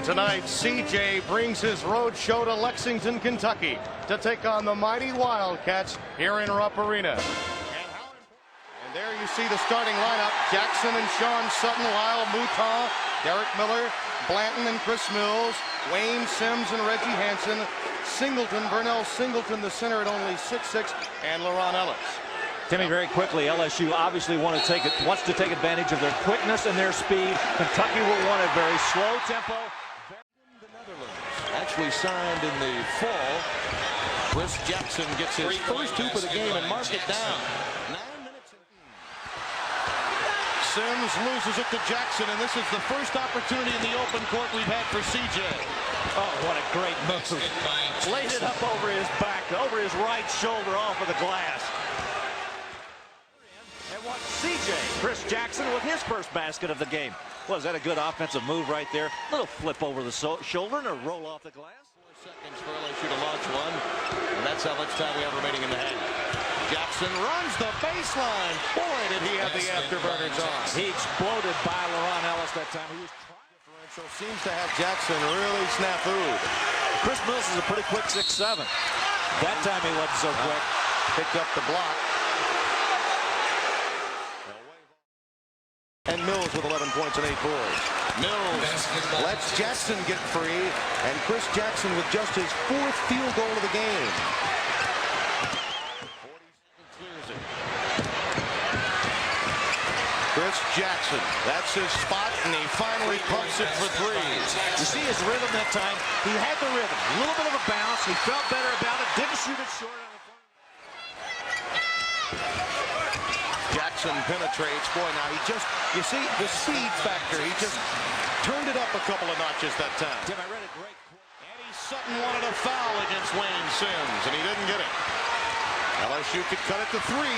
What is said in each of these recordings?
Tonight, CJ brings his road show to Lexington, Kentucky to take on the mighty Wildcats here in Rupp Arena. And there you see the starting lineup. Jackson and Sean Sutton, Lyle Mouton, Derek Miller, Blanton and Chris Mills, Wayne Sims and Reggie Hansen, Singleton, Vernell Singleton, the center at only 6'6", and LaRon Ellis. Timmy, very quickly, LSU obviously wants to take advantage of their quickness and their speed. Kentucky will want a very slow tempo. The Netherlands actually signed in the fall. Chris Jackson gets his first hoop of the game and mark it down. 9 minutes. Sims loses it to Jackson, and this is the first opportunity in the open court we've had for CJ. Oh, what a great move. Laid it up over his back, over his right shoulder off of the glass. And watch CJ, Chris Jackson, with his first basket of the game. Was that a good offensive move right there? Little flip over the shoulder and a roll off the glass. 4 seconds for LSU to launch one, and that's how much time we have remaining in the half. Jackson runs the baseline. Boy, did he have the afterburners on. He exploded by LaRon Ellis that time. He was Differential seems to have Jackson really snafooed. Chris Mills is a pretty quick 6'7". That time he wasn't so quick. Picked up the block. And Mills with 11 points and 8 boards. Mills lets Jackson get free, and Chris Jackson with just his 4th field goal of the game. 40 clears it. Chris Jackson, that's his spot, and he finally pumps it for 3. You see his rhythm that time. He had the rhythm, a little bit of a bounce. He felt better about it, didn't shoot it short on the front. Jackson penetrates. Boy, now he just, you see the speed factor. He just turned it up a couple of notches that time. Tim, I read it great. Eddie Sutton wanted a foul against Wayne Sims, and he didn't get it. LSU could cut it to 3.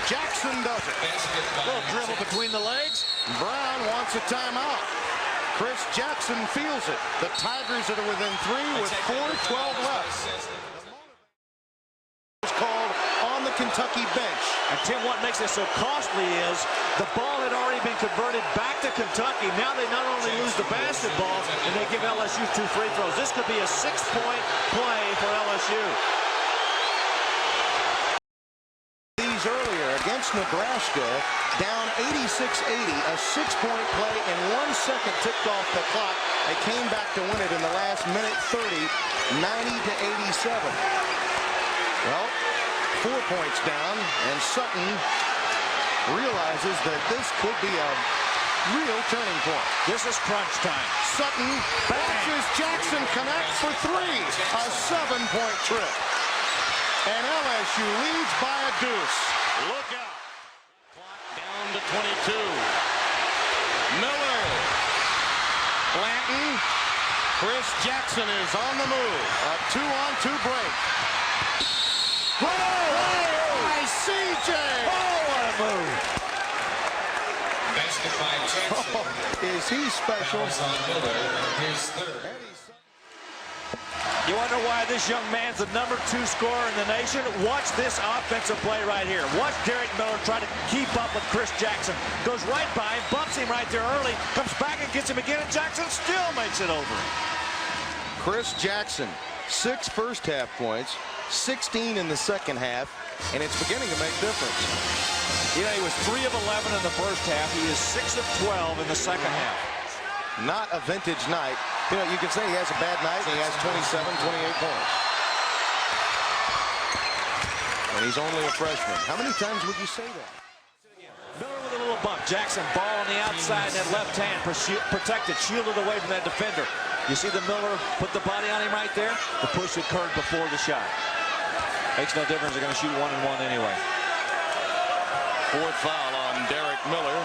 Jackson does it. A little dribble between the legs. Brown wants a timeout. Chris Jackson feels it. The Tigers are within 3 with 4:12 left. Called on the Kentucky bench. And Tim, what makes this so costly is the ball had already been converted back to Kentucky. Now they not only lose the basketball, and they give LSU 2 free throws. This could be a 6-point play for LSU. These earlier against Nebraska, down 86-80, a 6-point play in 1 second ticked off the clock. They came back to win it in the last minute 30, 90-87. Well, 4 points down, and Sutton realizes that this could be a real turning point. This is crunch time. Sutton bashes Jackson, connects for 3. A 7-point trip. And LSU leads by a deuce. Look out. Clock down to 22. Miller. Blanton. Chris Jackson is on the move. A 2-on-2 break. Oh, by CJ! Oh, what a move! Oh, is he special? You wonder why this young man's the #2 scorer in the nation? Watch this offensive play right here. Watch Derek Miller try to keep up with Chris Jackson. Goes right by him, bumps him right there early, comes back and gets him again, and Jackson still makes it over. Chris Jackson, 6 first-half points, 16 in the second half, and it's beginning to make difference. You know, he was 3 of 11 in the first half. He is 6 of 12 in the second half. Not a vintage night. You know, you can say he has a bad night, and he has 27, 28 points. And he's only a freshman. How many times would you say that? Miller with a little bump. Jackson, ball on the outside, that left hand protected, shielded away from that defender. You see the Miller put the body on him right there? The push occurred before the shot. Makes no difference. They're going to shoot 1-and-1 anyway. 4th foul on Derek Miller,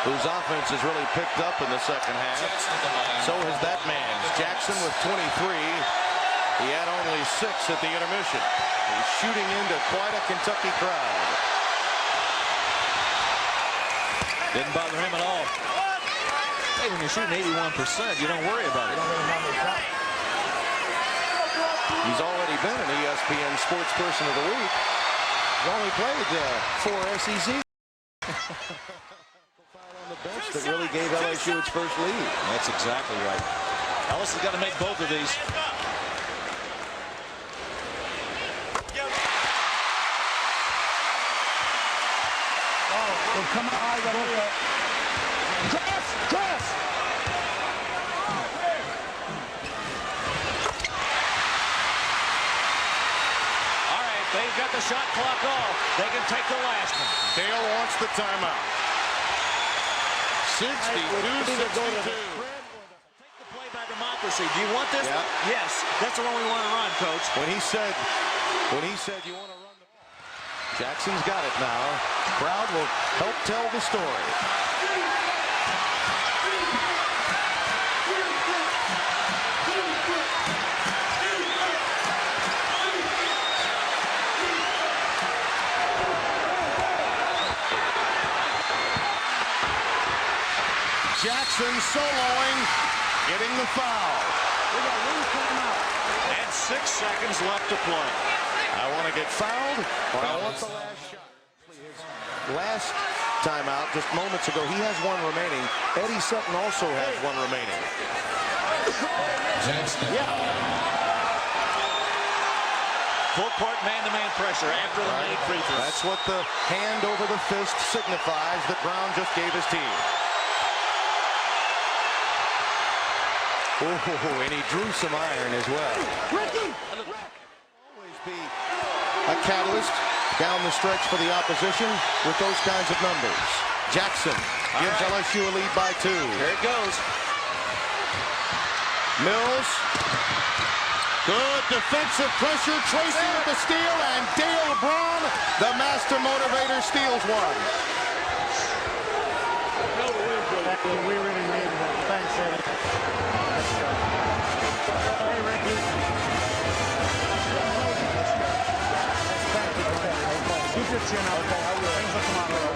whose offense has really picked up in the second half. So has that man's. Jackson with 23. He had only 6 at the intermission. He's shooting into quite a Kentucky crowd. Didn't bother him at all. Hey, when you're shooting 81%, you don't worry about it. He's already been an ESPN Sports Person of the Week. He's only played 4 SEC. Foul on the bench that really gave LSU its first lead. That's exactly right. Ellis has got to make both of these. Come on, I got it. Cross! All right, they've got the shot clock off. They can take the last one. Dale wants the timeout. 62-62. Take the play by democracy. Do you want this? Yeah. Yes, that's the one we want to run, Coach. When he said you want to run the ball, Jackson's got it now. Crowd will help tell the story. Jackson soloing, getting the foul. And 6 seconds left to play. I want to get fouled, or I want the last shot. His last timeout, just moments ago, he has one remaining. Eddie Sutton also has one remaining. Jackson. Yeah. Full court man-to-man pressure after the made free throws. That's what the hand over the fist signifies that Brown just gave his team. Oh, and he drew some iron as well. Always be a catalyst down the stretch for the opposition with those kinds of numbers. Jackson gives LSU a lead by 2. There it goes. Mills. Good defensive pressure. Tracy with the steal, and Dale Braun, the master motivator, steals one. We really need it. Thanks, Eddie. Hey, Ricky. Keep your chin up. Things will come out all right.